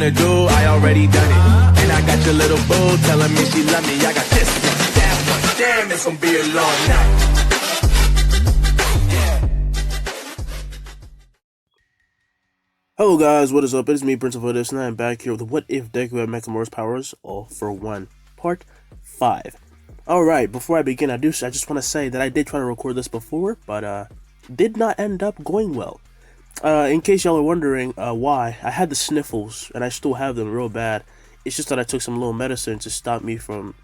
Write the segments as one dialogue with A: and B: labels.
A: wanna do, I already done it. And I got your little boo telling me she love me. I got this one, that one, damn, it's gonna be a long night.
B: Hello guys, what is up? It is me, Prince of This, and I am back here with What If Deku had Mechamaru's powers all for one, part 5. Alright, before I begin, I just want to say that I did try to record this before, but did not end up going well. In case y'all are wondering why, I had the sniffles, and I still have them real bad. It's just that I took some little medicine to stop me from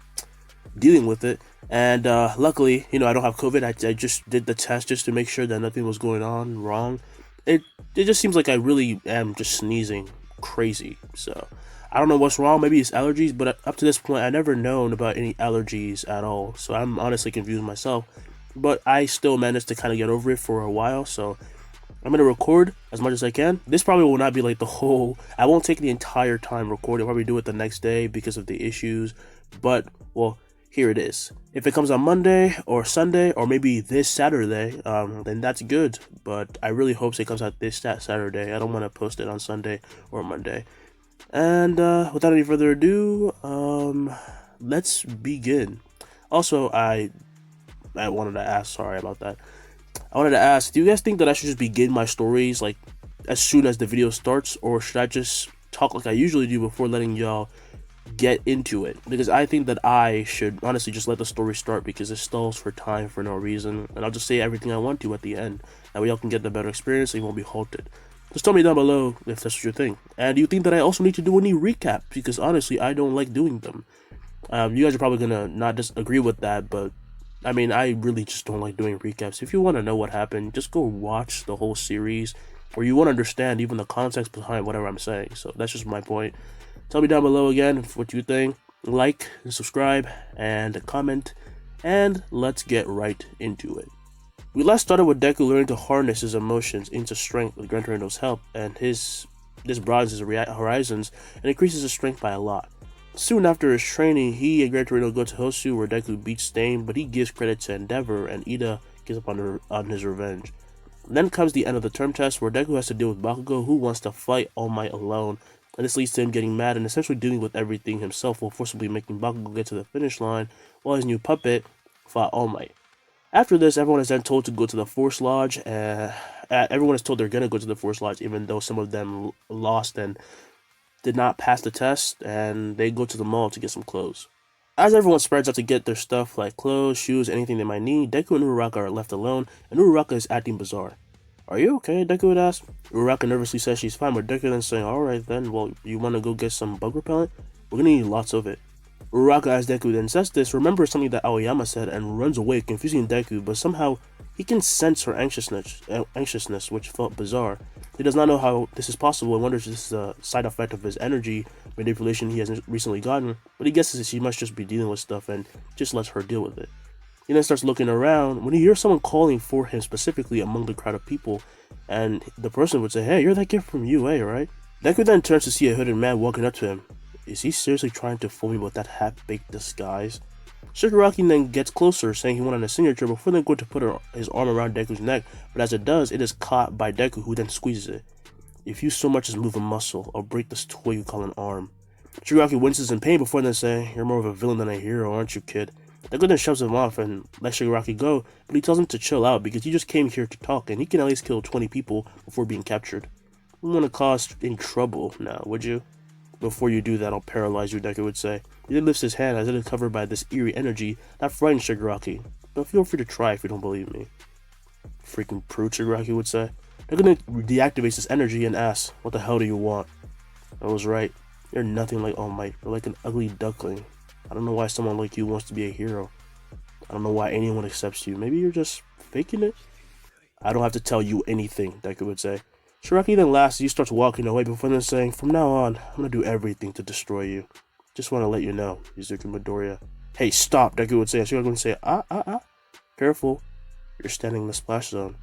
B: dealing with it, and luckily, I don't have COVID. I just did the test just to make sure that nothing was going on wrong. It just seems like I really am just sneezing crazy, so I don't know what's wrong. Maybe it's allergies, but up to this point I never known about any allergies at all, so I'm honestly confused myself, but I still managed to kind of get over it for a while. So I'm gonna record as much as I can. This probably will not be like the whole, I won't take the entire time recording. I'll probably do it the next day because of the issues, but well, here it is. If it comes on Monday or Sunday or maybe this Saturday, then that's good. But I really hope it comes out this Saturday. I don't want to post it on Sunday or Monday. And without any further ado, let's begin. Also, I wanted to ask, sorry about that. I wanted to ask, do you guys think that I should just begin my stories like as soon as the video starts, or should I just talk like I usually do before letting y'all get into it? Because I think that I should honestly just let the story start, because it stalls for time for no reason, and I'll just say everything I want to at the end. That way y'all can get the better experience and you won't be halted. Just tell me down below if that's what you think. And do you think that I also need to do any recap? Because honestly, I don't like doing them. You guys are probably gonna not disagree with that, but I mean, I really just don't like doing recaps. If you want to know what happened, just go watch the whole series, or you want to understand even the context behind whatever I'm saying. So that's just my point. Tell me down below again what you think. Like and subscribe and comment, and let's get right into it. We last started with Deku learning to harness his emotions into strength with Gran Torino's help, and this broadens his horizons and increases his strength by a lot. Soon after his training, he and Gran Torino go to Hosu, where Deku beats Stain, but he gives credit to Endeavor, and Ida gives up on his revenge. Then comes the end of the term test, where Deku has to deal with Bakugo, who wants to fight All Might alone, and this leads to him getting mad and essentially dealing with everything himself, while forcibly making Bakugo get to the finish line, while his new puppet fought All Might. After this, everyone is then told to go to the Force Lodge. Everyone is told they're going to go to the Force Lodge, even though some of them lost and did not pass the test, and they go to the mall to get some clothes. As everyone spreads out to get their stuff like clothes, shoes, anything they might need, Deku and Uraraka are left alone, and Uraraka is acting bizarre. "Are you okay?" Deku would ask. Uraraka nervously says she's fine, but Deku then saying, "Alright then, well, you want to go get some bug repellent? We're gonna need lots of it." Uraraka, as Deku then says this, remembers something that Aoyama said and runs away, confusing Deku, but somehow he can sense her anxiousness, which felt bizarre. He does not know how this is possible and wonders if this is a side effect of his energy manipulation he has recently gotten, but he guesses that she must just be dealing with stuff and just lets her deal with it. He then starts looking around when he hears someone calling for him specifically among the crowd of people, and the person would say, "Hey, you're that kid from UA, right?" Deku then turns to see a hooded man walking up to him. Is he seriously trying to fool me with that half-baked disguise? Shigaraki then gets closer, saying he wanted a signature before then going to put his arm around Deku's neck, but as it does, it is caught by Deku, who then squeezes it. "If you so much as move a muscle, I'll break this toy you call an arm." Shigaraki winces in pain before then saying, "You're more of a villain than a hero, aren't you, kid?" Deku then shoves him off and lets Shigaraki go, but he tells him to chill out because he just came here to talk and he can at least kill 20 people before being captured. "You want to cause any trouble now, would you?" "Before you do that, I'll paralyze you," Deku would say. He then lifts his hand as it is covered by this eerie energy that frightens Shigaraki. "But feel free to try if you don't believe me." "Freaking prude," Shigaraki would say. Deku then deactivates his energy and asks, "What the hell do you want?" "I was right. You're nothing like All Might. You're like an ugly duckling. I don't know why someone like you wants to be a hero. I don't know why anyone accepts you. Maybe you're just faking it?" "I don't have to tell you anything," Deku would say. Shigaraki then laughs as he starts walking away before then saying, "From now on, I'm gonna do everything to destroy you. Just want to let you know, Izuku Midoriya." "Hey, stop," Deku would say. Shigaraki would say, "Careful. You're standing in the splash zone."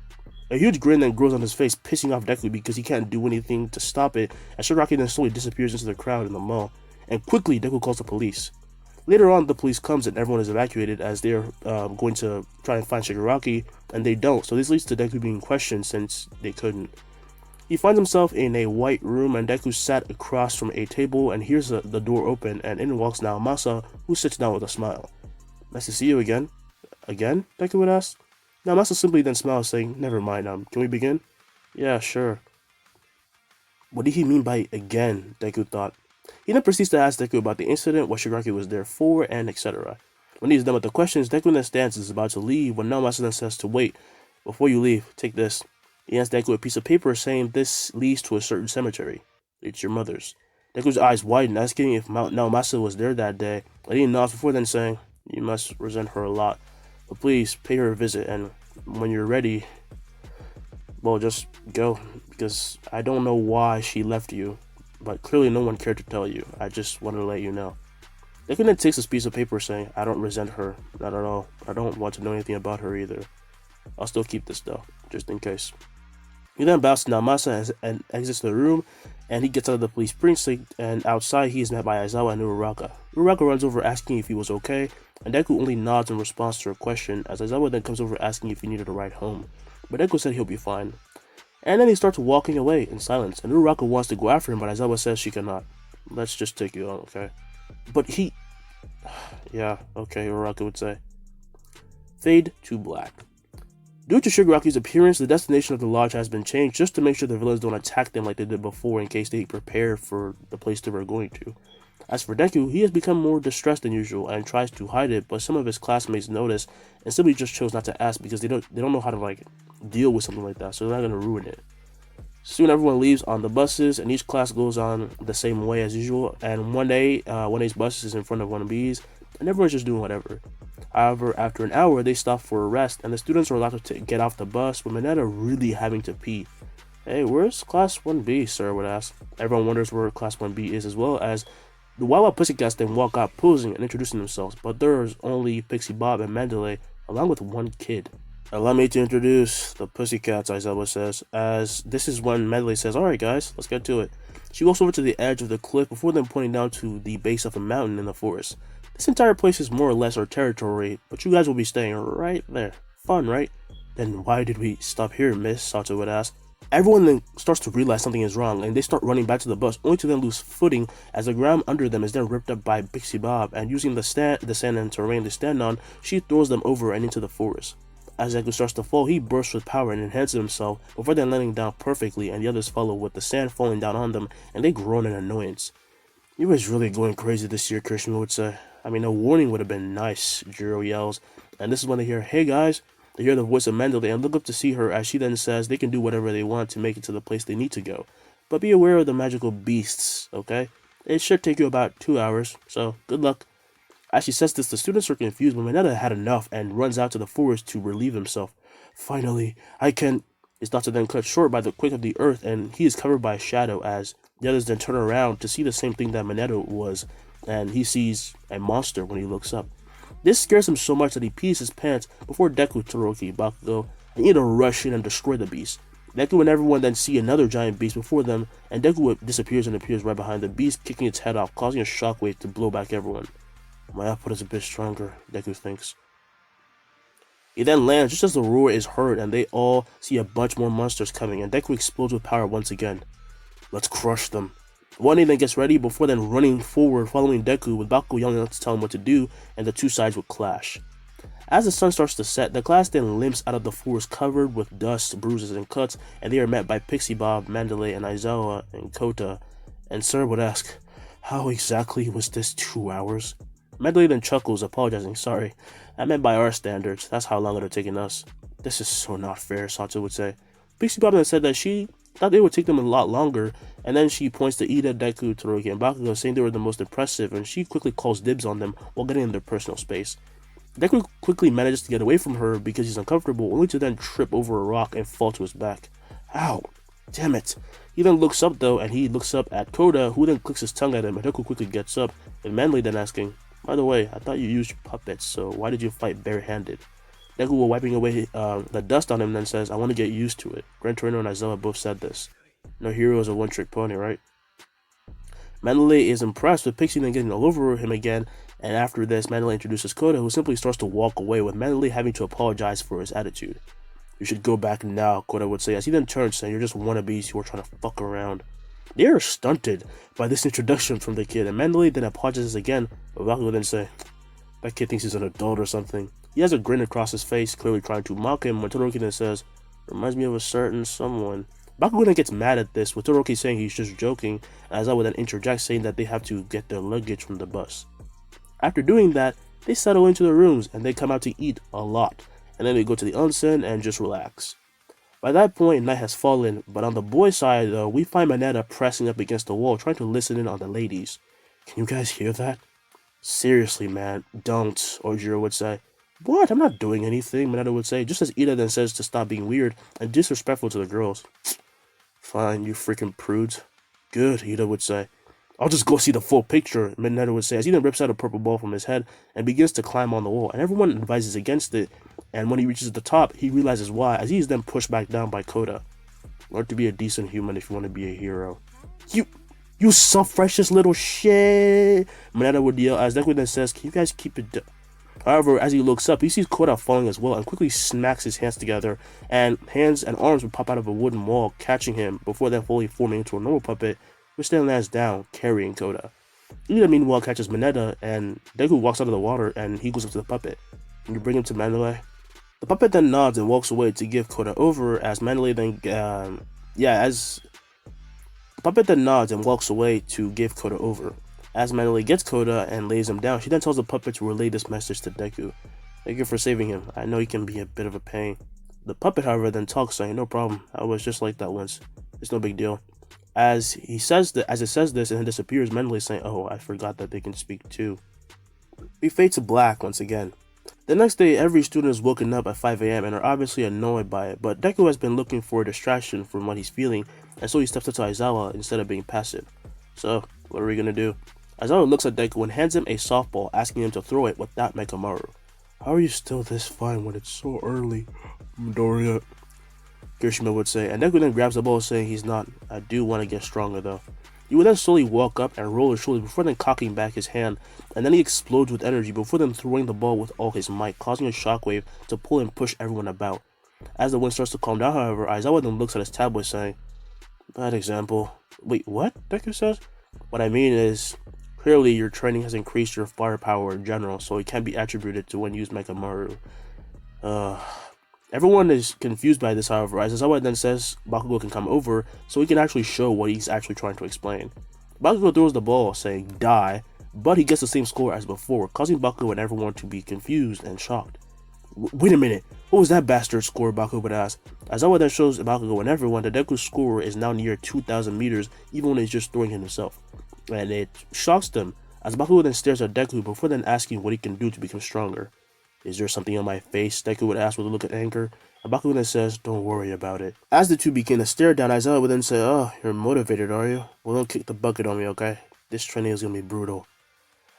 B: A huge grin then grows on his face, pissing off Deku because he can't do anything to stop it, and Shigaraki then slowly disappears into the crowd in the mall. And quickly, Deku calls the police. Later on, the police comes and everyone is evacuated as they are going to try and find Shigaraki, and they don't, so this leads to Deku being questioned since they couldn't. He finds himself in a white room, and Deku sat across from a table and hears the door open, and in walks Naomasa, who sits down with a smile. "Nice to see you again." "Again?" Deku would ask. Naomasa simply then smiles, saying, "Never mind, can we begin?" "Yeah, sure." What did he mean by again? Deku thought. He then proceeds to ask Deku about the incident, what Shigaraki was there for, and etc. When he's done with the questions, Deku then stands and is about to leave when Naomasa then says to wait. "Before you leave, take this." He hands Deku a piece of paper saying this leads to a certain cemetery. "It's your mother's." Deku's eyes widen, asking if Naomasa was there that day, and he nods before then saying, "You must resent her a lot. But please, pay her a visit, and when you're ready, well, just go, because I don't know why she left you, but clearly no one cared to tell you. I just wanted to let you know." Deku then takes this piece of paper saying, "I don't resent her, not at all. I don't want to know anything about her either. I'll still keep this though, just in case." He then bows to Naomasa and exits the room, and he gets out of the police precinct, and outside he is met by Aizawa and Uraraka. Uraraka runs over asking if he was okay, and Deku only nods in response to her question, as Aizawa then comes over asking if he needed a ride home. But Deku said he'll be fine. And then he starts walking away in silence, and Uraraka wants to go after him, but Aizawa says she cannot. "Let's just take you on, okay?" But he... Yeah, okay, Uraraka would say. Fade to black. Due to Shigaraki's appearance, the destination of the lodge has been changed just to make sure the villains don't attack them like they did before in case they prepare for the place they were going to. As for Deku, he has become more distressed than usual and tries to hide it, but some of his classmates notice and simply just chose not to ask because they don't know how to deal with something like that, so they're not going to ruin it. Soon everyone leaves on the buses, and each class goes on the same way as usual, and one day, one A's bus is in front of one B's, and everyone's just doing whatever. However, after an hour, they stop for a rest, and the students are allowed to get off the bus, with Mineta really having to pee. "Hey, where's Class 1B, sir?" would ask. Everyone wonders where Class 1B is, as well as the Wawa Pussycats then walk out posing and introducing themselves, but there's only Pixie Bob and Mandalay, along with one kid. "Allow me to introduce the Pussycats," Aizawa says, as this is when Mandalay says, "Alright guys, let's get to it." She walks over to the edge of the cliff before then pointing down to the base of a mountain in the forest. "This entire place is more or less our territory, but you guys will be staying right there. Fun, right?" "Then why did we stop here, miss?" Sato would ask. Everyone then starts to realize something is wrong, and they start running back to the bus, only to then lose footing as the ground under them is then ripped up by Pixie Bob, and using the sand and terrain they stand on, she throws them over and into the forest. As Deku starts to fall, he bursts with power and enhances himself, before then landing down perfectly, and the others follow with the sand falling down on them, and they groan in annoyance. "You was really going crazy this year," Kirishima would say. "I mean, a warning would have been nice," Jiro yells, and this is when they hear, "Hey guys." They hear the voice of Mandalay and look up to see her as she then says they can do whatever they want to make it to the place they need to go. But be aware of the magical beasts, okay? It should take you about 2 hours, so good luck. As she says this, the students are confused, but Mineta had enough and runs out to the forest to relieve himself. "Finally, I can..." His thoughts are then cut short by the quake of the earth, and he is covered by a shadow as the others then turn around to see the same thing that Mineta was, and he sees a monster when he looks up. This scares him so much that he pees his pants before Deku, Todoroki, Bakugo, and Ida rush in and destroy the beast. Deku and everyone then see another giant beast before them, and Deku disappears and appears right behind the beast, kicking its head off, causing a shockwave to blow back everyone. "My output is a bit stronger," Deku thinks. He then lands just as the roar is heard, and they all see a bunch more monsters coming, and Deku explodes with power once again. "Let's crush them." One then gets ready before then running forward, following Deku, with Bakugo yelling out to tell him what to do, and the two sides will clash. As the sun starts to set, the class then limps out of the forest covered with dust, bruises, and cuts, and they are met by Pixie Bob, Mandalay, and Aizawa, and Koda. And Sir would ask, "How exactly was this 2 hours?" Mandalay then chuckles, apologizing, "Sorry, I meant by our standards, that's how long it would have taken us." "This is so not fair," Sato would say. Pixie Bob then said that she thought it would take them a lot longer, and then she points to Ida, Deku, Todoroki, and Bakugo, saying they were the most impressive, and she quickly calls dibs on them while getting in their personal space. Deku quickly manages to get away from her because he's uncomfortable, only to then trip over a rock and fall to his back. "Ow! Damn it!" He then looks up though, and he looks up at Koda, who then clicks his tongue at him, and Deku quickly gets up, and Manly then asking, "By the way, I thought you used puppets, so why did you fight barehanded?" Deku, while wiping away the dust on him, then says, "I want to get used to it. Gran Torino and Aizawa both said this. No hero is a one-trick pony, right?" Mandalay is impressed with Pixie then getting all over him again, and after this, Mandalay introduces Koda, who simply starts to walk away, with Mandalay having to apologize for his attitude. You should go back now, Koda would say, as he then turns saying, you're just wannabes who are trying to fuck around. They are stunted by this introduction from the kid, and Mandalay then apologizes again, but Bakugo would then say, that kid thinks he's an adult or something. He has a grin across his face, clearly trying to mock him, when Todoroki then says, reminds me of a certain someone. Bakugo then gets mad at this, with Todoroki saying he's just joking, and Aizawa then interjects saying that they have to get their luggage from the bus. After doing that, they settle into their rooms, and they come out to eat a lot, and then they go to the onsen and just relax. By that point, night has fallen, but on the boys' side though, we find Mineta pressing up against the wall, trying to listen in on the ladies. Can you guys hear that? Seriously, man, don't, Ojiro would say. What? I'm not doing anything, Mineta would say, just as Ida then says to stop being weird and disrespectful to the girls. Fine, you freaking prudes. Good, Ida would say. I'll just go see the full picture, Mineta would say, as he then rips out a purple ball from his head and begins to climb on the wall, and everyone advises against it, and when he reaches the top, he realizes why, as he is then pushed back down by Koda. Learn to be a decent human if you want to be a hero. You self-righteous little shit! Mineta would yell, as Deku then says, can you guys keep it down? However, as he looks up, he sees Koda falling as well and quickly smacks his hands together, and hands and arms would pop out of a wooden wall, catching him before then fully forming into a normal puppet, which then lands down, carrying Koda. Ida meanwhile catches Mineta, and Deku walks out of the water and he goes up to the puppet. Can you bring him to Mandalay? The puppet then nods and walks away to give Koda over, as Mandalay then, the puppet then nods and walks away to give Koda over. As Mandalay gets Koda and lays him down, she then tells the puppet to relay this message to Deku. Thank you for saving him. I know he can be a bit of a pain. The puppet, however, then talks, saying, no problem. I was just like that once. It's no big deal. As it says this and then disappears, Mandalay saying, oh, I forgot that they can speak too. We fade to black once again. The next day, every student is woken up at 5 a.m. and are obviously annoyed by it, but Deku has been looking for a distraction from what he's feeling, and so he steps up to Aizawa instead of being passive. So, what are we gonna do? Aizawa looks at Deku and hands him a softball, asking him to throw it without Mechamaru. How are you still this fine when it's so early, Midoriya? Kirishima would say, and Deku then grabs the ball, saying he's not. I do want to get stronger though. He would then slowly walk up and roll his shoulders before then cocking back his hand, and then he explodes with energy before then throwing the ball with all his might, causing a shockwave to pull and push everyone about. As the wind starts to calm down, however, Aizawa then looks at his tablet, saying, bad example. Wait, what? Deku says? What I mean is, clearly your training has increased your firepower in general, so it can't be attributed to when you use Mechamaru. Everyone is confused by this, however, as Aizawa then says Bakugo can come over so he can actually show what he's actually trying to explain. Bakugo throws the ball, saying die, but he gets the same score as before, causing Bakugo and everyone to be confused and shocked. Wait a minute, what was that bastard score? Bakugo would ask. Aizawa then shows Bakugo and everyone that Deku's score is now near 2,000 meters, even when he's just throwing it himself. And it shocks them, as Bakugo then stares at Deku before then asking what he can do to become stronger. Is there something on my face? Deku would ask with a look of anger, and Bakugo then says, don't worry about it. As the two begin to stare down, Aizawa would then say, oh, you're motivated, are you? Well, don't kick the bucket on me, okay? This training is gonna be brutal.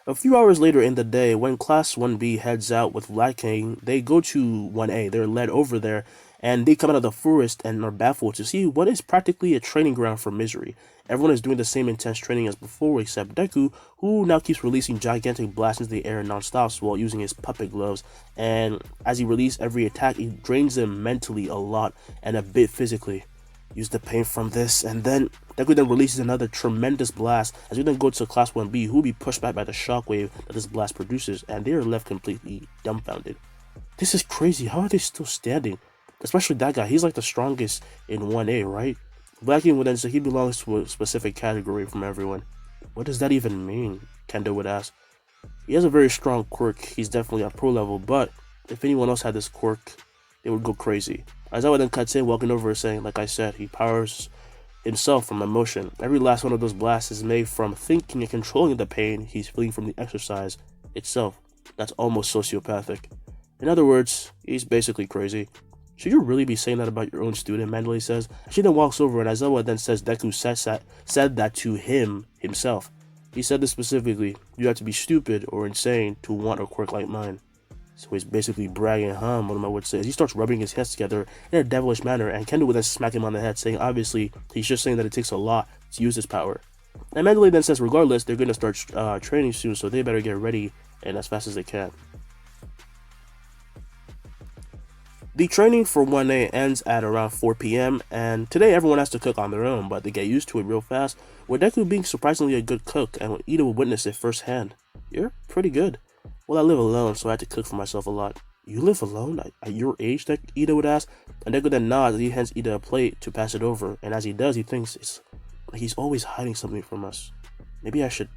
B: A few hours later in the day, when Class 1B heads out with Black King, they go to 1A. They're led over there, and they come out of the forest and are baffled to see what is practically a training ground for misery. Everyone is doing the same intense training as before, except Deku, who now keeps releasing gigantic blasts into the air non-stop while using his puppet gloves, and as he releases every attack, he drains them mentally a lot and a bit physically. Use the pain from this, and then Deku then releases another tremendous blast as we then go to Class 1B, who will be pushed back by the shockwave that this blast produces, and they are left completely dumbfounded. This is crazy. How are they still standing? Especially that guy. He's like the strongest in 1A, right? Black King would then say he belongs to a specific category from everyone. What does that even mean? Kendo would ask. He has a very strong quirk. He's definitely at pro level, but if anyone else had this quirk, they would go crazy. Aizawa then cuts in, walking over, saying, like I said, he powers himself from emotion. Every last one of those blasts is made from thinking and controlling the pain he's feeling from the exercise itself. That's almost sociopathic. In other words, he's basically crazy. Should you really be saying that about your own student? Mandalay says. She then walks over, and Aizawa then says Deku said that to himself. He said this specifically. You have to be stupid or insane to want a quirk like mine. So he's basically bragging, one of my would say. He starts rubbing his hands together in a devilish manner, and Kendo would then smack him on the head, saying obviously he's just saying that it takes a lot to use his power. And Mandalay then says regardless, they're going to start training soon, so they better get ready and as fast as they can. The training for 1A ends at around 4 p.m. and today everyone has to cook on their own, but they get used to it real fast, with Deku being surprisingly a good cook and Ida would witness it firsthand. You're pretty good. Well, I live alone, so I had to cook for myself a lot. You live alone? At your age? Ida would ask, and Deku then nods as he hands Ida a plate to pass it over, and as he does, he thinks it's like he's always hiding something from us. Maybe I should...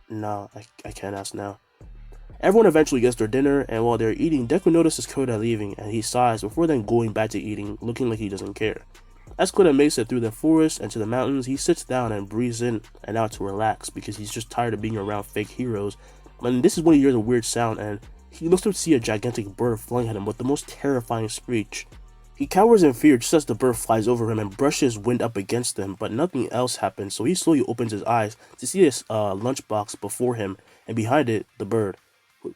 B: No, I can't ask now. Everyone eventually gets their dinner, and while they're eating, Deku notices Koda leaving, and he sighs before then going back to eating, looking like he doesn't care. As Koda makes it through the forest and to the mountains, he sits down and breathes in and out to relax, because he's just tired of being around fake heroes. And this is when he hears a weird sound, and he looks to see a gigantic bird flying at him with the most terrifying screech. He cowers in fear just as the bird flies over him and brushes wind up against him, but nothing else happens, so he slowly opens his eyes to see his lunchbox before him, and behind it, the bird.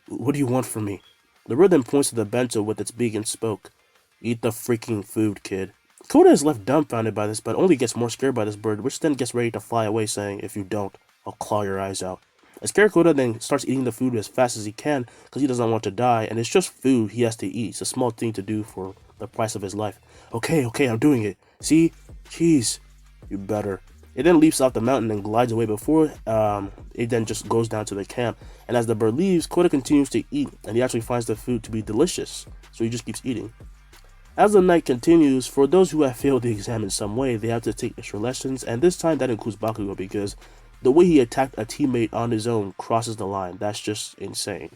B: What do you want from me? The bird then points to the bento with its beak and spoke. Eat the freaking food, kid. Koda is left dumbfounded by this, but only gets more scared by this bird, which then gets ready to fly away, saying, if you don't, I'll claw your eyes out. As Koda then starts eating the food as fast as he can, because he doesn't want to die, and it's just food he has to eat. It's a small thing to do for the price of his life. Okay, I'm doing it. See? Jeez. You better. It then leaps off the mountain and glides away before it then just goes down to the camp. And as the bird leaves, Koda continues to eat, and he actually finds the food to be delicious, so he just keeps eating. As the night continues, for those who have failed the exam in some way, they have to take extra lessons, and this time that includes Bakugo because the way he attacked a teammate on his own crosses the line. That's just insane.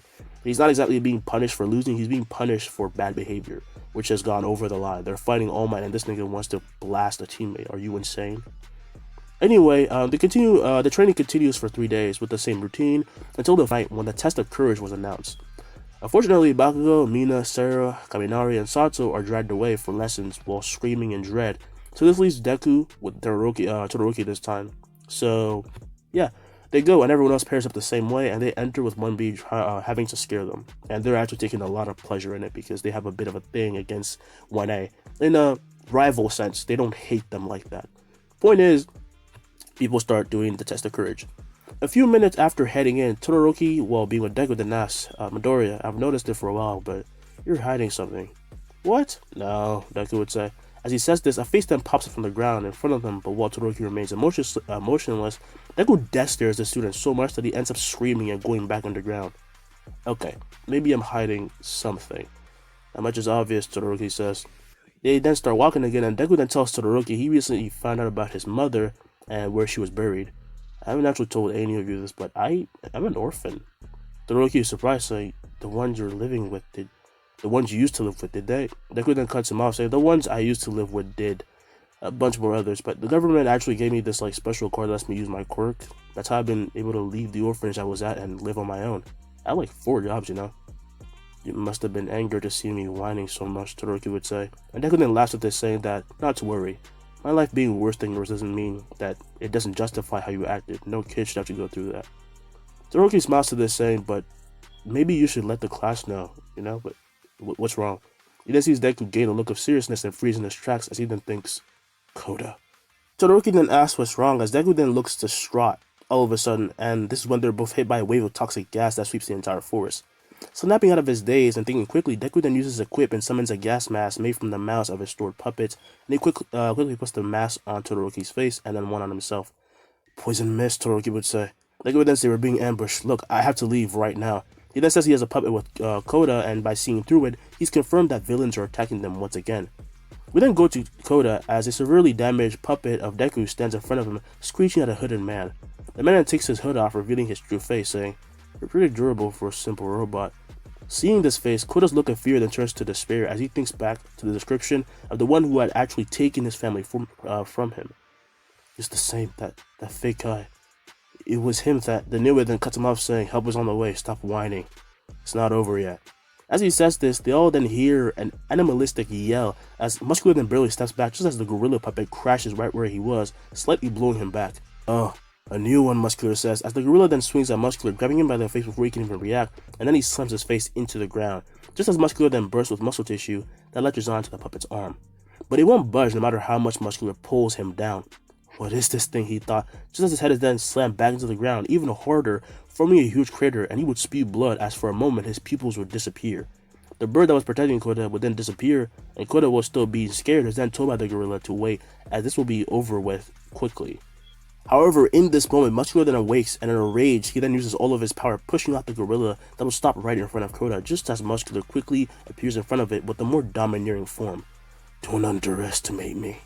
B: He's not exactly being punished for losing, he's being punished for bad behavior, which has gone over the line. They're fighting All Might, and this nigga wants to blast a teammate. Are you insane? Anyway, the training continues for 3 days with the same routine until the night when the test of courage was announced. Unfortunately, Bakugo, Mina, Sarah, Kaminari, and Sato are dragged away for lessons while screaming in dread. So this leaves Deku with Todoroki this time. So, yeah, they go and everyone else pairs up the same way and they enter with 1B having to scare them. And they're actually taking a lot of pleasure in it because they have a bit of a thing against 1A. In a rival sense, they don't hate them like that. Point is, people start doing the test of courage. A few minutes after heading in, Todoroki, while being with Deku, then asks, Midoriya, I've noticed it for a while, but you're hiding something. What? No, Deku would say. As he says this, a face then pops up from the ground in front of him, but while Todoroki remains motionless, Deku death stares the student so much that he ends up screaming and going back underground. Okay, maybe I'm hiding something. That much is obvious, Todoroki says. They then start walking again, and Deku then tells Todoroki he recently found out about his mother and where she was buried. I haven't actually told any of you this, but I'm an orphan. Todoroki is surprised, saying, the ones you're living with did... The ones you used to live with, did they? Deku then cuts him off, saying, the ones I used to live with did. A bunch more others, but the government actually gave me this special card that lets me use my quirk. That's how I've been able to leave the orphanage I was at and live on my own. I had 4 jobs, you know. You must have been angered to see me whining so much, Todoroki would say. And Deku then laughs at this, saying that, not to worry. My life being worse than yours doesn't mean that it doesn't justify how you acted. No kid should have to go through that. Todoroki smiles to this, saying, but maybe you should let the class know, you know, but what's wrong? He then sees Deku gain a look of seriousness and freeze in his tracks as he then thinks, Koda. Todoroki then asks what's wrong as Deku then looks distraught all of a sudden, and this is when they're both hit by a wave of toxic gas that sweeps the entire forest. Snapping out of his daze and thinking quickly, Deku then uses a quip and summons a gas mask made from the mouths of his stored puppets, and he quickly puts the mask on Todoroki's face and then one on himself. Poison mist, Todoroki would say. Deku would then say, we're being ambushed. Look, I have to leave right now. He then says he has a puppet with Koda, and by seeing through it, he's confirmed that villains are attacking them once again. We then go to Koda as a severely damaged puppet of Deku stands in front of him, screeching at a hooded man. The man then takes his hood off, revealing his true face, saying, you're pretty durable for a simple robot. Seeing this face, Koda's look of fear then turns to despair as he thinks back to the description of the one who had actually taken his family from him. It's the same, that fake guy. It was him that the Niwa then cuts him off, saying, help is on the way, stop whining. It's not over yet. As he says this, they all then hear an animalistic yell as Muscular then barely steps back just as the gorilla puppet crashes right where he was, slightly blowing him back. Oh, a new one, Muscular says, as the gorilla then swings at Muscular, grabbing him by the face before he can even react, and then he slams his face into the ground, just as Muscular then bursts with muscle tissue that latches onto the puppet's arm. But it won't budge no matter how much Muscular pulls him down. What is this thing, he thought, just as his head is then slammed back into the ground, even harder, forming a huge crater, and he would spew blood as for a moment his pupils would disappear. The bird that was protecting Koda would then disappear, and Koda was still being scared, is then told by the gorilla to wait, as this will be over with quickly. However, in this moment, Muscular then awakes, and in a rage, he then uses all of his power, pushing out the gorilla that will stop right in front of Koda, just as Muscular quickly appears in front of it with a more domineering form. Don't underestimate me.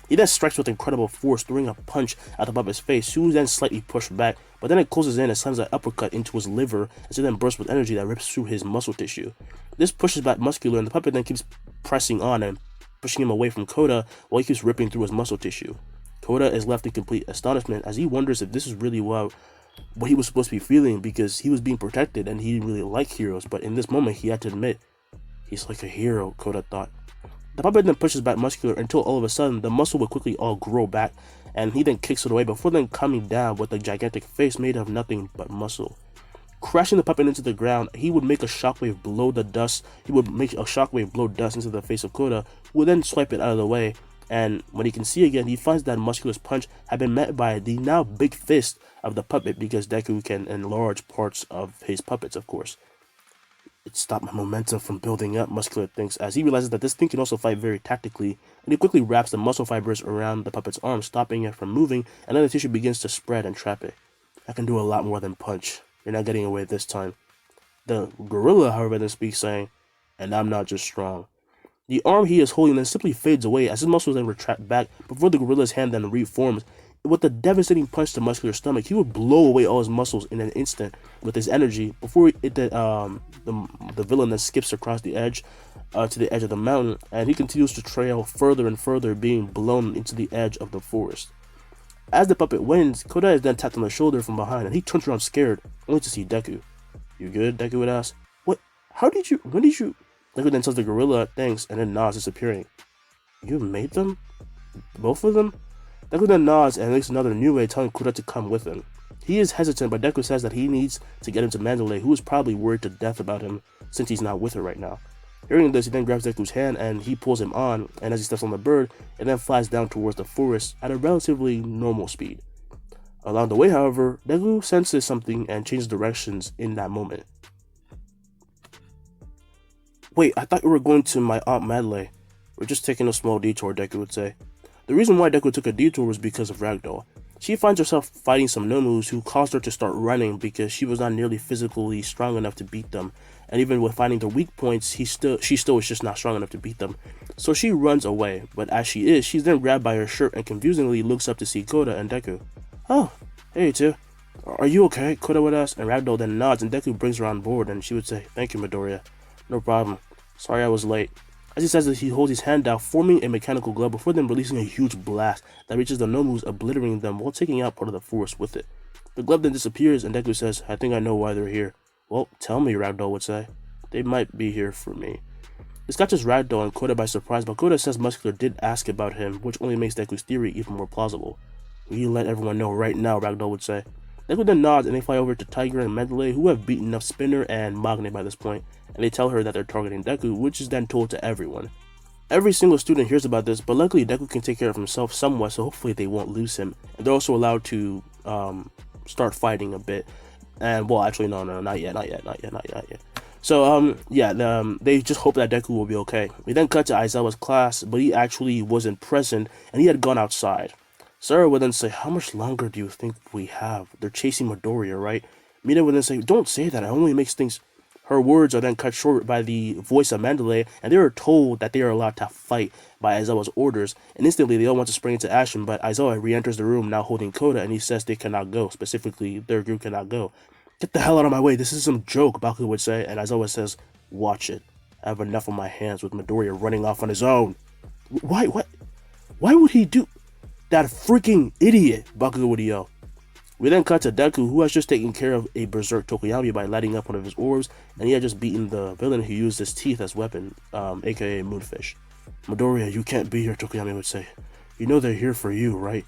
B: He then strikes with incredible force, throwing a punch at the puppet's face, who is then slightly pushed back, but then it closes in and slams an uppercut into his liver, as it then bursts with energy that rips through his muscle tissue. This pushes back Muscular, and the puppet then keeps pressing on and pushing him away from Koda while he keeps ripping through his muscle tissue. Koda is left in complete astonishment as he wonders if this is really what he was supposed to be feeling, because he was being protected and he didn't really like heroes, but in this moment he had to admit, he's like a hero, Koda thought. The puppet then pushes back Muscular until all of a sudden the muscle would quickly all grow back, and he then kicks it away before then coming down with a gigantic face made of nothing but muscle. Crashing the puppet into the ground, he would make a shockwave blow the dust. He would make a shockwave blow dust into the face of Koda, who would then swipe it out of the way. And when he can see again, he finds that Muscular's punch had been met by the now big fist of the puppet, because Deku can enlarge parts of his puppets, of course. It stopped my momentum from building up, Muscular thinks, as he realizes that this thing can also fight very tactically, and he quickly wraps the muscle fibers around the puppet's arm, stopping it from moving, and then the tissue begins to spread and trap it. I can do a lot more than punch. You're not getting away this time. The gorilla, however, then speaks, saying, and I'm not just strong. The arm he is holding then simply fades away as his muscles then retract back before the gorilla's hand then reforms. With a devastating punch to Muscular's stomach, he would blow away all his muscles in an instant with his energy before the villain then skips across the edge to the edge of the mountain, and he continues to trail further and further, being blown into the edge of the forest. As the puppet wins, Koda is then tapped on the shoulder from behind, and he turns around scared, only to see Deku. You good? Deku would ask. What? When did you? Deku then tells the gorilla thanks, and then nods, disappearing. You made them? Both of them? Deku then nods and makes another new way, telling Koda to come with him. He is hesitant, but Deku says that he needs to get him to Mandalay, who is probably worried to death about him since he's not with her right now. Hearing this, he then grabs Deku's hand and he pulls him on, and as he steps on the bird, it then flies down towards the forest at a relatively normal speed. Along the way, however, Deku senses something and changes directions in that moment. Wait, I thought you were going to my Aunt Madeleine. We're just taking a small detour, Deku would say. The reason why Deku took a detour was because of Ragdoll. She finds herself fighting some Nomus who caused her to start running because she was not nearly physically strong enough to beat them, and even with finding their weak points, she still was just not strong enough to beat them. So she runs away, but as she is, she's then grabbed by her shirt and confusingly looks up to see Koda and Deku. Oh, hey, two. Are you okay? Koda would ask, and Ragdoll then nods, and Deku brings her on board, and she would say, thank you, Midoriya. No problem. Sorry I was late. As he says this, he holds his hand out, forming a mechanical glove before then releasing a huge blast that reaches the Nomus, obliterating them while taking out part of the forest with it. The glove then disappears, and Deku says, I think I know why they're here. Well, tell me, Ragdoll would say. They might be here for me. This catches Ragdoll and Koda by surprise, but Koda says Muscular did ask about him, which only makes Deku's theory even more plausible. You let everyone know right now, Ragdoll would say. Deku then nods, and they fly over to Tiger and Mandalay, who have beaten up Spinner and Magne by this point, and they tell her that they're targeting Deku, which is then told to everyone. Every single student hears about this, but luckily Deku can take care of himself somewhat, so hopefully they won't lose him. And they're also allowed to start fighting a bit. And, well, actually, no, not yet. So, they just hope that Deku will be okay. We then cut to Aizawa's class, but he actually wasn't present, and he had gone outside. Sarah would then say, how much longer do you think we have? They're chasing Midoriya, right? Mina would then say, don't say that, it only makes things... Her words are then cut short by the voice of Mandalay, and they are told that they are allowed to fight by Aizawa's orders, and instantly they all want to spring into action, but Aizawa re-enters the room now holding Koda, and he says they cannot go, specifically, their group cannot go. Get the hell out of my way, this is some joke, Baku would say, and Aizawa says, watch it. I have enough on my hands with Midoriya running off on his own. Why would he do... That freaking idiot, Bakugo would yell. We then cut to Deku, who has just taken care of a berserk Tokoyami by lighting up one of his orbs, and he had just beaten the villain who used his teeth as weapon, aka Moonfish. Midoriya, you can't be here, Tokoyami would say. You know they're here for you, right?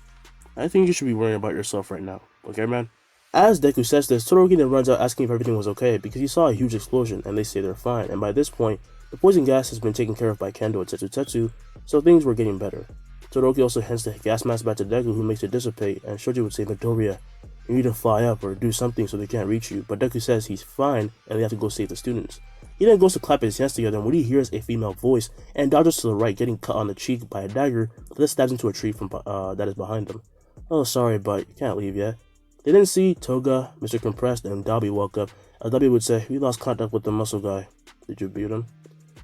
B: I think you should be worrying about yourself right now, okay, man? As Deku says this, Todoroki then runs out asking if everything was okay, because he saw a huge explosion, and they say they're fine, and by this point, the poison gas has been taken care of by Kendo and Tetsu, so things were getting better. Todoroki also hands the gas mask back to Deku, who makes it dissipate, and Shoji would say, Midoriya, you need to fly up or do something so they can't reach you, but Deku says he's fine and they have to go save the students. He then goes to clap his hands together when he hears a female voice and dodges to the right, getting cut on the cheek by a dagger that stabs into a tree from that is behind them. Oh, sorry, but you can't leave yet. They then see Toga, Mr. Compressed, and Dabi walk up. Dabi would say, "We lost contact with the muscle guy. Did you beat him?"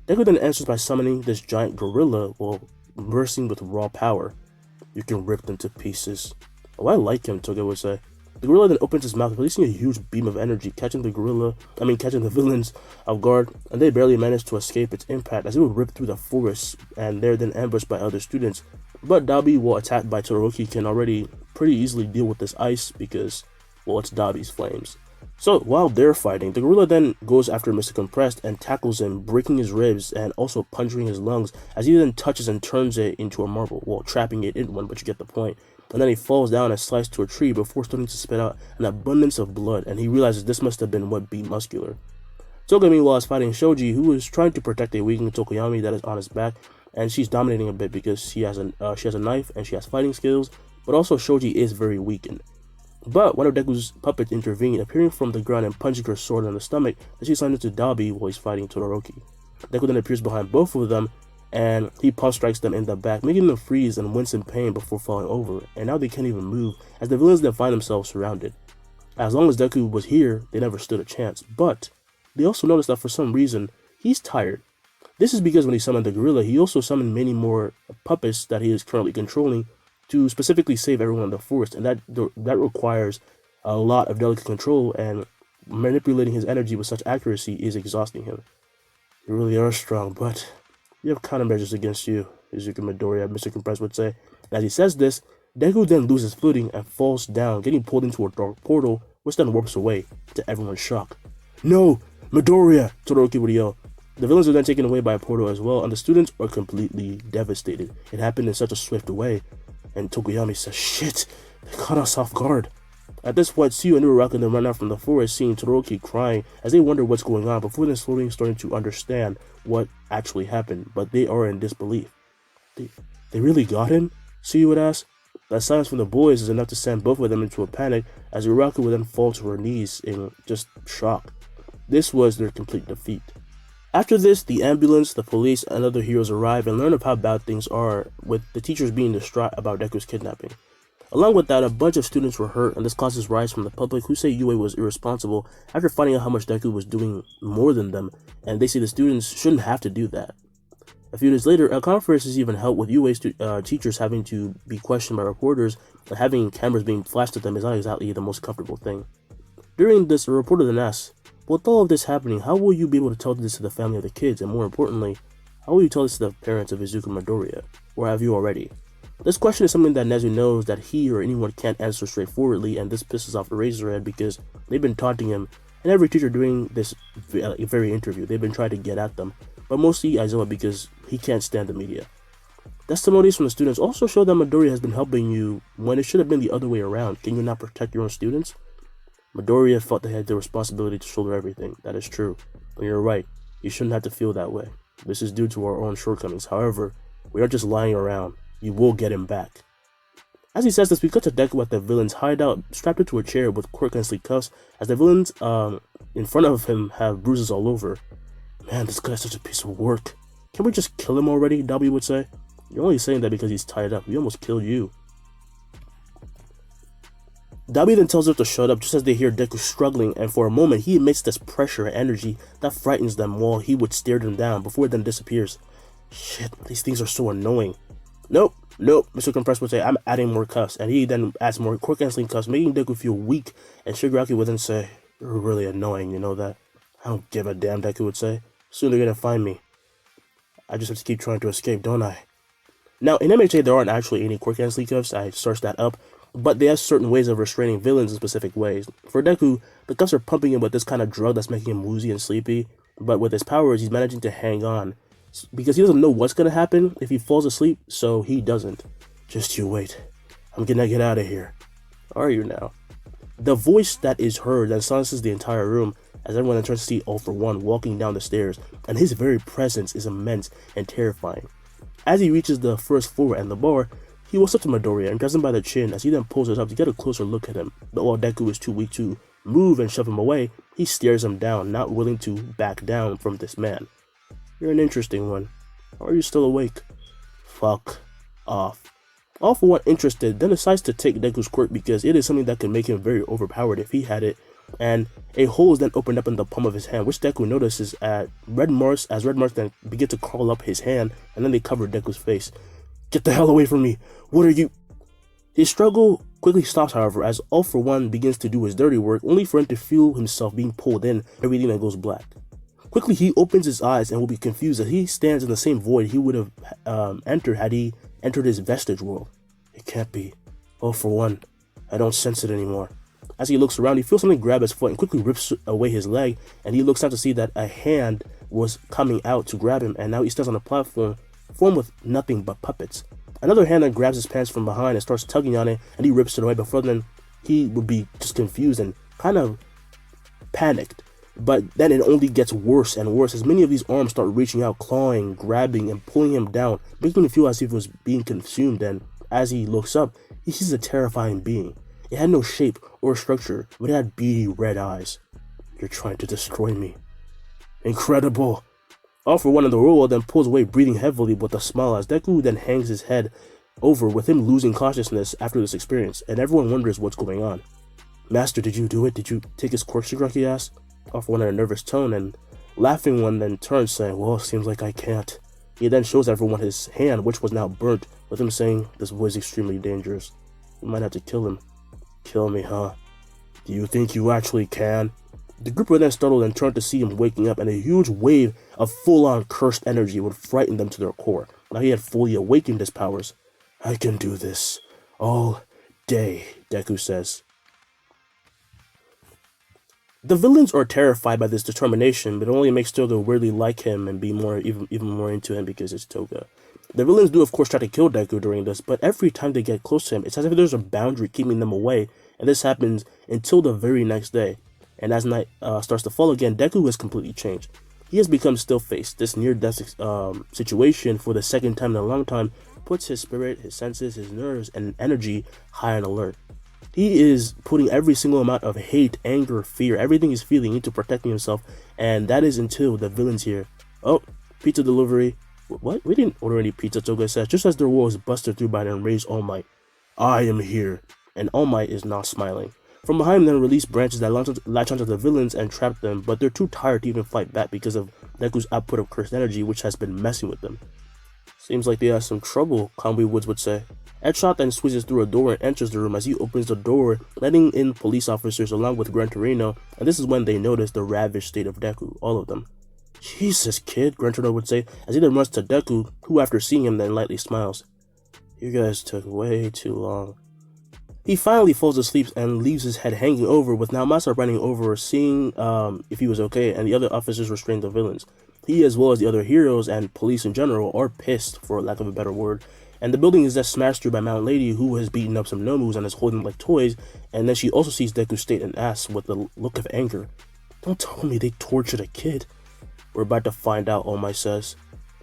B: Deku then answers by summoning this giant gorilla while bursting with raw power. "You can rip them to pieces." "Oh, I like him," Toga would say. The gorilla then opens his mouth, releasing a huge beam of energy, catching the villains off guard, and they barely manage to escape its impact as it would rip through the forest, and they're then ambushed by other students. But Dabi, while attacked by Todoroki, can already pretty easily deal with this ice because, well, it's Dabi's flames. So, while they're fighting, the gorilla then goes after Mr. Compressed and tackles him, breaking his ribs and also puncturing his lungs, as he then touches and turns it into a marble, while trapping it in one, but you get the point. And then he falls down and slides to a tree before starting to spit out an abundance of blood, and he realizes this must have been what beat Muscular. Toga, meanwhile, is fighting Shoji, who is trying to protect a weakened Tokoyami that is on his back, and she's dominating a bit because she has a knife and she has fighting skills, but also Shoji is very weakened. But one of Deku's puppets intervened, appearing from the ground and punching her sword in the stomach, and she sends it to Dabi while he's fighting Todoroki. Deku then appears behind both of them, and he pump strikes them in the back, making them freeze and wince in pain before falling over, and now they can't even move, as the villains then find themselves surrounded. As long as Deku was here, they never stood a chance, but they also noticed that for some reason, he's tired. This is because when he summoned the gorilla, he also summoned many more puppets that he is currently controlling to specifically save everyone in the forest, and that requires a lot of delicate control, and manipulating his energy with such accuracy is exhausting him. You really are strong, but you have countermeasures against you, Izuku Midoriya, Mr. Compressed would say. And as he says this, Deku then loses footing and falls down, getting pulled into a dark portal, which then warps away, to everyone's shock. "No! Midoriya!" Todoroki would yell. The villains are then taken away by a portal as well, and the students are completely devastated. It happened in such a swift way, and Tokoyami says, "Shit! They caught us off guard." At this point, Tsuyu and Uraraka then run out from the forest, seeing Todoroki crying as they wonder what's going on, before then slowly starting to understand what actually happened, but they are in disbelief. They really got him? Tsuyu would ask. That silence from the boys is enough to send both of them into a panic, as Uraraka would then fall to her knees in just shock. This was their complete defeat. After this, the ambulance, the police, and other heroes arrive and learn of how bad things are, with the teachers being distraught about Deku's kidnapping. Along with that, a bunch of students were hurt, and this causes riots from the public, who say Yue was irresponsible after finding out how much Deku was doing more than them, and they say the students shouldn't have to do that. A few days later, a conference is even held with Yue's teachers having to be questioned by reporters, and having cameras being flashed at them is not exactly the most comfortable thing. During this, a reporter then asks, "With all of this happening, how will you be able to tell this to the family of the kids, and more importantly, how will you tell this to the parents of Izuku Midoriya, or have you already?" This question is something that Nezu knows that he or anyone can't answer straightforwardly, and this pisses off Eraserhead because they've been taunting him, and every teacher during this very interview, they've been trying to get at them, but mostly Aizawa because he can't stand the media. Testimonies from the students also show that Midoriya has been helping you when it should have been the other way around. Can you not protect your own students? Midoriya felt they had the responsibility to shoulder everything. That is true. And you're right. You shouldn't have to feel that way. This is due to our own shortcomings. However, we are just lying around. You will get him back. As he says this, we cut to Deku at the villain's hideout, strapped into a chair with quick and sleek cuffs, as the villains in front of him have bruises all over. "Man, this guy's such a piece of work. Can we just kill him already?" Dabi would say. "You're only saying that because he's tied up. We almost killed you." Dabi then tells her to shut up just as they hear Deku struggling, and for a moment he emits this pressure and energy that frightens them while he would stare them down before it then disappears. "Shit, these things are so annoying." Nope, Mr. Compressed would say, "I'm adding more cuffs," and he then adds more quick and sleek cuffs, making Deku feel weak, and Shigaraki would then say, "You're really annoying, you know that?" "I don't give a damn," Deku would say. "Soon they're gonna find me. I just have to keep trying to escape, don't I?" Now, in MHA, there aren't actually any quick and sleek cuffs. I searched that up, but they have certain ways of restraining villains in specific ways. For Deku, the cuffs are pumping him with this kind of drug that's making him woozy and sleepy, but with his powers, he's managing to hang on, because he doesn't know what's gonna happen if he falls asleep, so he doesn't. "Just you wait. I'm gonna get out of here." Are you now? The voice that is heard then silences the entire room as everyone then turns to see All For One walking down the stairs, and his very presence is immense and terrifying. As he reaches the first floor and the bar, he walks up to Midoriya and grabs him by the chin as he then pulls us up to get a closer look at him, but while Deku is too weak to move and shove him away, He stares him down, not willing to back down from this man. You're an interesting one. How are you still awake? Fuck off. All For One, interested, then decides to take Deku's quirk because it is something that could make him very overpowered if he had it, and a hole is then opened up in the palm of his hand, which Deku notices as red marks then begin to crawl up his hand, and then they cover Deku's face. Get the hell away from me! What are you? His struggle quickly stops, however, as All For One begins to do his dirty work, only for him to feel himself being pulled in, everything that goes black. Quickly, he opens his eyes and will be confused as he stands in the same void he would have entered had he entered his vestige world. It can't be. All For One. I don't sense it anymore. As he looks around, he feels something grab his foot and quickly rips away his leg, and he looks down to see that a hand was coming out to grab him, and now he stands on a platform formed with nothing but puppets. Another hand then grabs his pants from behind and starts tugging on it, and he rips it away, before then he would be just confused and kind of panicked. But then it only gets worse and worse as many of these arms start reaching out, clawing, grabbing, and pulling him down, making him feel as if he was being consumed. And as he looks up, he sees a terrifying being. It had no shape or structure, but it had beady red eyes. You're trying to destroy me. Incredible! All For One in the roll then pulls away, breathing heavily with a smile as Deku then hangs his head over, with him losing consciousness after this experience, and everyone wonders what's going on. Master, did you do it? Did you take his quirk? Shigaraki asks. All For One in a nervous tone, and laughing one then turns, saying, well, seems like I can't. He then shows everyone his hand, which was now burnt, with him saying, this boy is extremely dangerous. We might have to kill him. Kill me, huh? Do you think you actually can? The group were then startled and turned to see him waking up, and a huge wave of full-on cursed energy would frighten them to their core. Now he had fully awakened his powers. I can do this all day, Deku says. The villains are terrified by this determination, but it only makes Toga weirdly like him and be even more into him because it's Toga. The villains do of course try to kill Deku during this, but every time they get close to him, it's as if there's a boundary keeping them away, and this happens until the very next day. And as night starts to fall again, Deku has completely changed. He has become still-faced. This near-death situation for the second time in a long time puts his spirit, his senses, his nerves, and energy high on alert. He is putting every single amount of hate, anger, fear, everything he's feeling into protecting himself, and that is until the villains here. Oh, pizza delivery. What? We didn't order any pizza, Toga says, just as their wall is busted through by an enraged All Might. I am here, and All Might is not smiling. From behind them release branches that latch onto the villains and trap them, but they're too tired to even fight back because of Deku's output of cursed energy, which has been messing with them. Seems like they have some trouble, Conway Woods would say. Edshot then squeezes through a door and enters the room as he opens the door, letting in police officers along with Gran Torino, and this is when they notice the ravaged state of Deku, all of them. Jesus, kid, Gran Torino would say, as he then runs to Deku, who after seeing him then lightly smiles. You guys took way too long. He finally falls asleep and leaves his head hanging over, with now Masa running over, seeing if he was okay, and the other officers restrain the villains. He, as well as the other heroes and police in general, are pissed, for lack of a better word, and the building is just smashed through by Mount Lady, who has beaten up some Nomus and is holding them like toys, and then she also sees Deku's state and asks with a look of anger, Don't tell me they tortured a kid. We're about to find out, All Might says.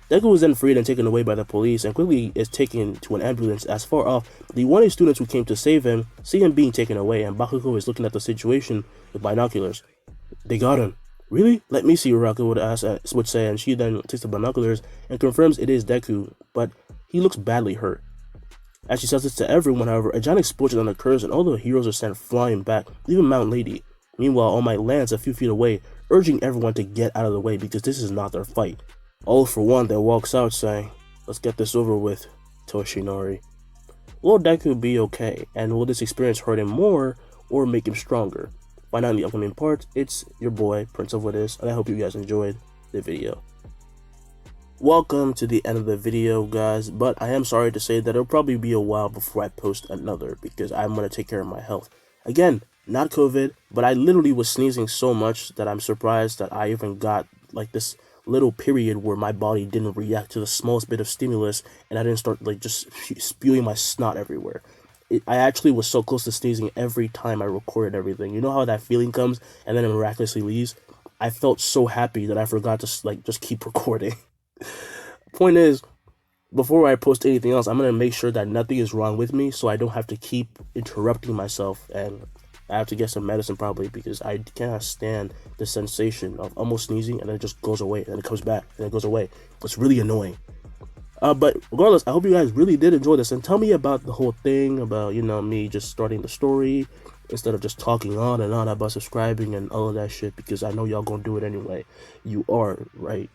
B: Deku is then freed and taken away by the police, and quickly is taken to an ambulance as far off. The 1A students who came to save him see him being taken away, and Bakugo is looking at the situation with binoculars. They got him. Really? Let me see, Uraka would say, and she then takes the binoculars and confirms it is Deku, but he looks badly hurt. As she says this to everyone, however, a giant explosion then occurs and all the heroes are sent flying back, leaving Mount Lady. Meanwhile, All Might lands a few feet away, urging everyone to get out of the way because this is not their fight. All For One then walks out saying, let's get this over with, Toshinori. Will Deku be okay, and will this experience hurt him more or make him stronger? Find out in the upcoming parts. It's your boy, Prince of What Is, and I hope you guys enjoyed the video. Welcome to the end of the video, guys, but I am sorry to say that it'll probably be a while before I post another because I'm going to take care of my health. Again, not COVID, but I literally was sneezing so much that I'm surprised that I even got like this little period where my body didn't react to the smallest bit of stimulus and I didn't start like just spewing my snot everywhere. I actually was so close to sneezing every time I recorded everything. You know how that feeling comes and then it miraculously leaves? I felt so happy that I forgot to like just keep recording. Point is, before I post anything else, I'm going to make sure that nothing is wrong with me so I don't have to keep interrupting myself and I have to get some medicine probably because I cannot stand the sensation of almost sneezing and then it just goes away and then it comes back and it goes away. It's really annoying. But regardless, I hope you guys really did enjoy this and tell me about the whole thing about, you know, me just starting the story instead of just talking on and on about subscribing and all of that shit, because I know y'all gonna do it anyway. You are, right?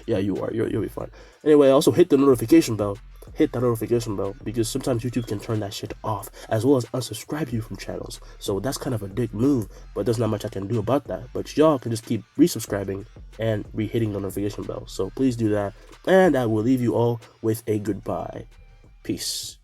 B: Yeah, you are. You'll be fine. Anyway, also hit the notification bell. Hit that notification bell because sometimes YouTube can turn that shit off, as well as unsubscribe you from channels. So that's kind of a dick move, but there's not much I can do about that. But y'all can just keep resubscribing and re-hitting the notification bell. So please do that, and I will leave you all with a goodbye. Peace.